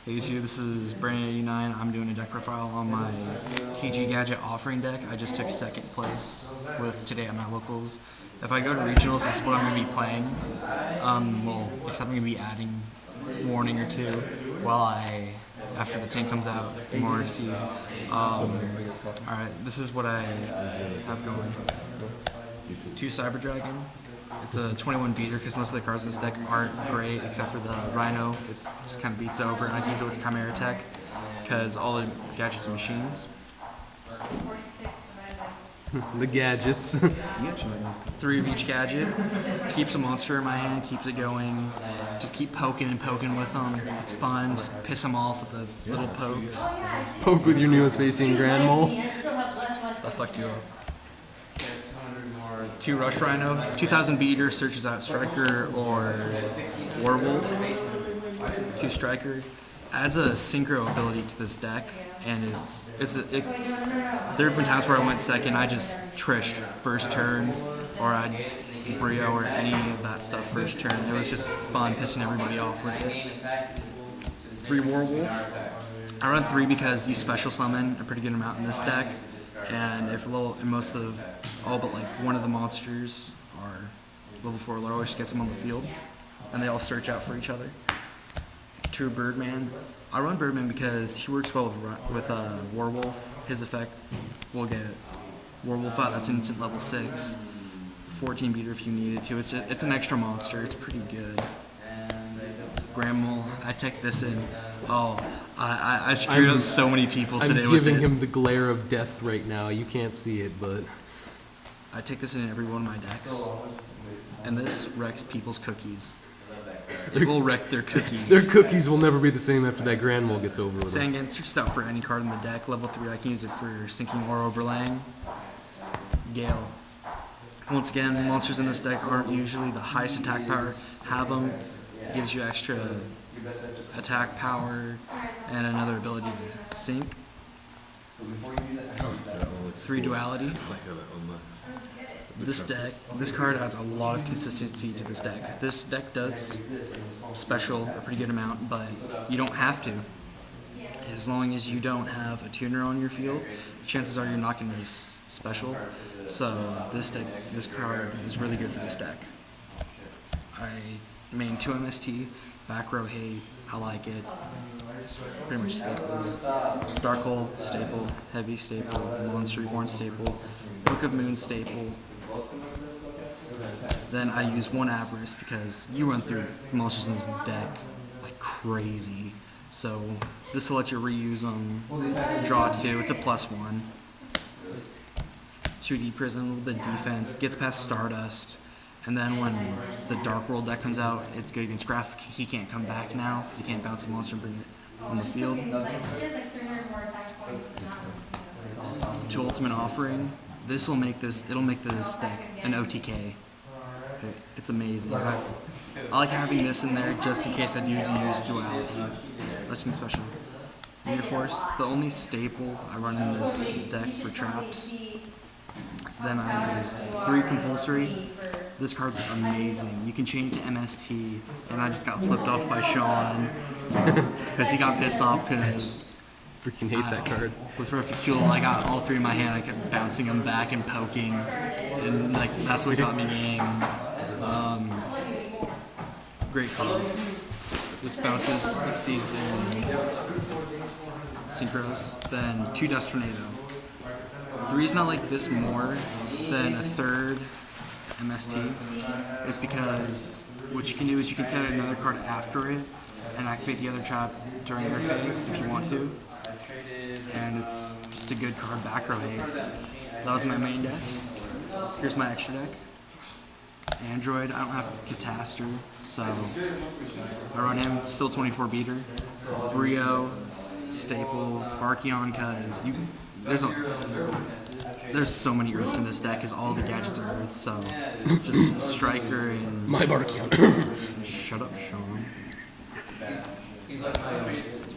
Hey YouTube, this is Brandan89. I'm doing a deck profile on my TG Gadget offering deck. I just took second place with today at my locals. If I go to regionals, this is what I'm going to be playing. Except I'm going to be adding warning or two after the team comes out, more seeds. Alright, this is what I have going. 2 Cyber Dragon. It's a 21 beater because most of the cards in this deck aren't great except for the Rhino. It just kind of beats over, and I use it with Chimera Tech because all the gadgets are machines. The gadgets. 3 of each gadget. Keeps a monster in my hand, keeps it going. Just keep poking and poking with them. It's fun. Just piss them off with the little pokes. Poke with your newest facing Grand Mole. That fucked you up. 2 Rush Rhino, 2000 beater, searches out Striker or Werewolf. 2 Striker. Adds a synchro ability to this deck, and there have been times where I went second, I just trished first turn, or I'd Brio or any of that stuff first turn. It was just fun pissing everybody off with it. 3 Werewolf. I run 3 because you special summon a pretty good amount in this deck, and if most of all but like one of the monsters are level 4 or lower, just gets them on the field, and they all search out for each other. 2 Birdman. I run Birdman because he works well with Werewolf. His effect will get Werewolf out. That's instant level 6. 14 beater if you needed to. It's an extra monster. It's pretty good. Grandmole. I tech this in. Oh, I screwed up so many people today with it. I'm giving him the glare of death right now. You can't see it, but I take this in every one of my decks, and this wrecks people's cookies. It will wreck their cookies. Their cookies will never be the same after that Grand Mole gets over with. Sangan, search out for any card in the deck. Level 3, I can use it for sinking or overlaying. Gale. Once again, monsters in this deck aren't usually the highest attack power. Have them, gives you extra attack power and another ability to sink. 3 Duality. This card adds a lot of consistency to this deck. This deck does special a pretty good amount, but you don't have to. As long as you don't have a tuner on your field, chances are you're not going to special. So this card is really good for this deck. I main 2 MST, back row hate, I like it. Pretty much staples. Dark Hole, staple. Heavy, staple. Monster Reborn, staple. Book of Moon, staple. Then I use 1 Avarice because you run through monsters in this deck like crazy. So this will let you reuse them. Draw 2, it's a +1. 2D Prison, a little bit of defense, gets past Stardust. And then when the Dark World deck comes out, it's good against Graph. He can't come back now because he can't bounce the monster and bring it on the field. 2 Ultimate Offering. It'll make this deck an OTK. It's amazing. I like having this in there just in case I do use Duality. Lets me special. Mirror Force, the only staple I run in this deck for traps. Then I use 3 Compulsory. This card's amazing. You can change to MST, and I just got flipped off by Sean because he got pissed off because freaking hate that card. With Refuel, I got all 3 in my hand. I kept bouncing them back and poking, and like that's what got me game. Great card. This bounces, exceeds in synchros. Then 2 Dust Tornado. The reason I like this more than a 3rd MST is because what you can do is you can set another card after it and activate the other trap during their phase if you want to. And it's just a good card back row hate. That was my main deck. Here's my extra deck. Android, I don't have Catastrophe, so I run him, still 24 beater. Brio, staple, Archeon, because there's so many Earths in this deck because all the gadgets are Earths, so just Striker and... My Archeon. Shut up, Sean.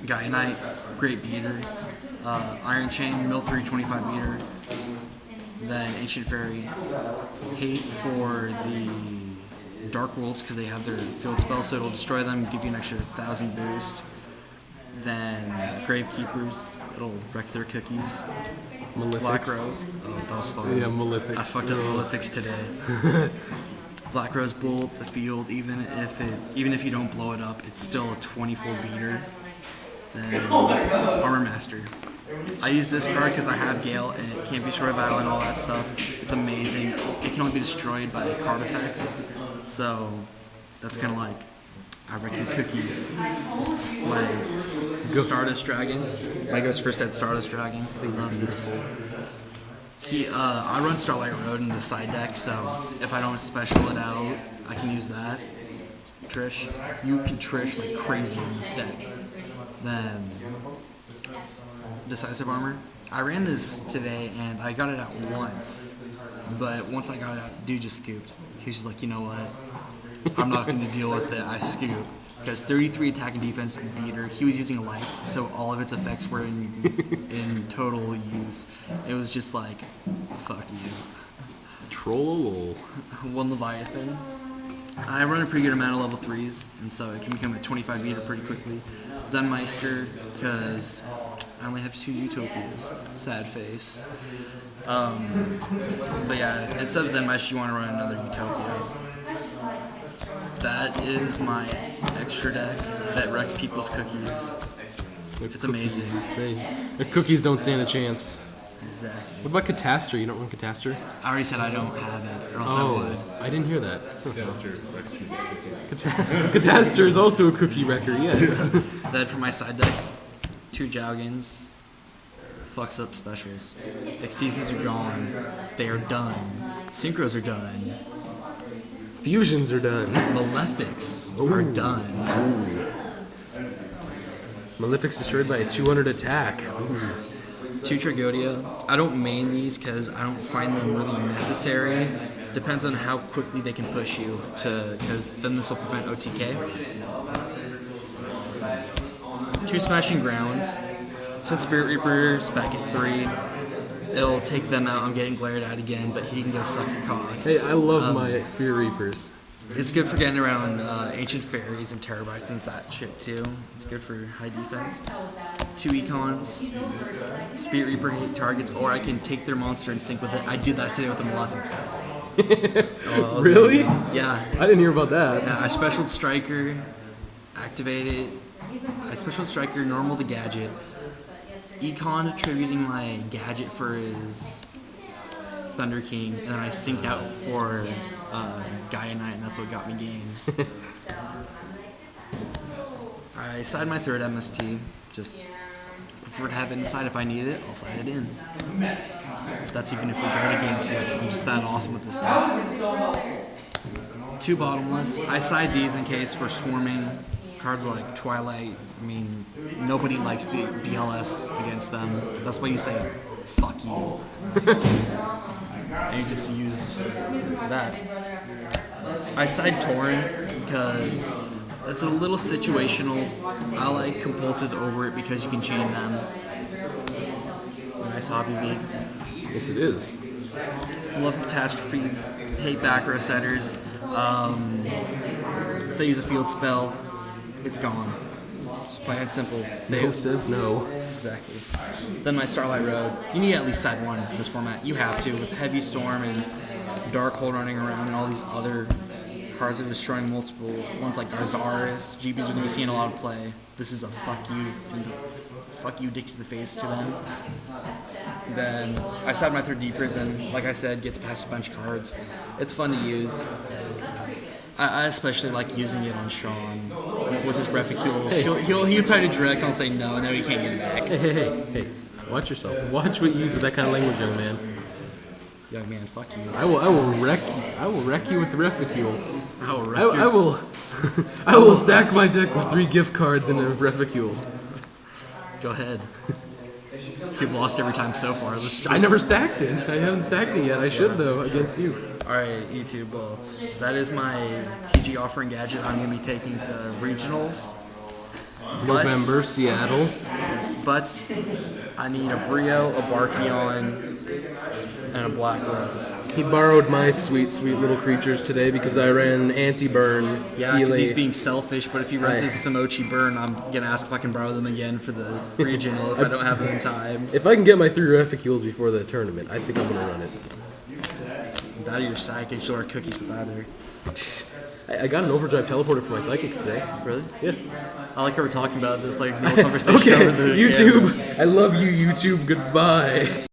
Guy Knight, great beater. Iron Chain, Mill 3, 25 beater. Then Ancient Fairy, hate for the Dark Worlds because they have their field spell, so it'll destroy them, give you an extra 1000 boost. Then Gravekeepers, it'll wreck their cookies. Malefics. Black Rose, oh, that was fun. Yeah, Malefics. I fucked up Malefics today. Black Rose Bolt, the field, even if you don't blow it up, it's still a 24 beater. Then Armor Master. I use this card because I have Gale and it can't be destroyed by Island and all that stuff. It's amazing. It can only be destroyed by card effects. So that's kind of like I wreck your cookies. Like Stardust Dragon. My goes first at Stardust Dragon. Love this. I run Starlight Road in the side deck, so if I don't special it out, I can use that. Trish. You can Trish like crazy in this deck. Then Decisive Armor. I ran this today and I got it out once, but once I got it out, dude just scooped. He was just like, you know what? I'm not going to deal with it. I scoop. Because 33 attack and defense beater, he was using lights, so all of its effects were in total use. It was just like, fuck you. Troll. One Leviathan. I run a pretty good amount of level 3s, and so it can become a 25 beater pretty quickly. Zenmeister, because I only have 2 Utopias. Sad face. But yeah, instead of Zenmeister, you want to run another Utopia. That is my extra deck that wrecks people's cookies. It's amazing. The cookies don't stand a chance. Exactly. What about Catastrophe? You don't run Catastrophe? I already said I don't have it, or else I would. I didn't hear that. Catastrophe is also a cookie wrecker, yes. Then for my side deck, 2 Jowgins, fucks up specials. Exceeds are gone. They are done. Synchros are done. Fusions are done. Malefics are done. Ooh. Malefics destroyed by a 200 attack. Ooh. 2 Tragodia. I don't main these because I don't find them really necessary. Depends on how quickly they can push you because then this will prevent OTK. 2 Smashing Grounds. Since Spirit Reaper's back at 3, it'll take them out. I'm getting glared at again, but he can go suck a cog. Hey, I love my Spirit Reapers. It's good for getting around Ancient Fairies and Terabytes and that shit too. It's good for high defense. 2 Econs. Spirit Reaper hit targets, or I can take their monster and sync with it. I did that today with the Malefics. Really? Amazing. Yeah. I didn't hear about that. I specialed Striker, activated. I specialed Striker, normal to Gadget. Econ attributing my Gadget for his Thunder King, and then I synced out for Gaia Knight, and that's what got me games. I side my 3rd MST, just prefer to have it inside. If I need it, I'll side it in. That's even if we go to game 2. I'm just that awesome with this stuff. 2 Bottomless. I side these in case for swarming. Cards like Twilight, I mean, nobody likes BLS against them. That's why you say, fuck you. And you just use that. I side Torrent because it's a little situational. I like Compulses over it because you can chain them. Nice hobby league. Yes, it is. Love Catastrophe. Hate back row setters. If they use a field spell, it's gone. Just plain and simple. No says no. Exactly. Then my Starlight Road. You need at least side 1 in this format. You have to, with Heavy Storm and Darkhold running around and all these other cards that are destroying multiple ones like Garzaris. GPs are going to be seeing a lot of play. This is a fuck you dick to the face to them. Then I side my 3rd Deepers and, like I said, gets past a bunch of cards. It's fun to use. I especially like using it on Sean with his reficules. Hey. He'll try to direct, I'll say no, and then he can't get it back. Hey. Watch yourself. Watch what you use with that kind of language, young man. Young man, fuck you. I will wreck you. I will wreck you with the reficule. I will stack my deck with 3 gift cards and a reficule. Go ahead. You've lost every time so far. I never stacked it. I haven't stacked it yet. I should though against you. Alright, YouTube, well, that is my TG offering gadget I'm going to be taking to regionals. November, Seattle. But I need a Brio, a Barkion, and a Black Rose. He borrowed my sweet, sweet little creatures today because I ran anti-burn. Yeah, because he's being selfish, but if he runs his Samochi Burn, I'm going to ask if I can borrow them again for the regional if I don't have them in time. If I can get my 3 Reficles before the tournament, I think I'm going to run it. That or your Psychic, you'll have cookies with either. I got an overdrive teleporter for my Psychics today. Really? Yeah. I like how we're talking about this like no conversation Okay, over the YouTube. camera. I love you, YouTube. Goodbye.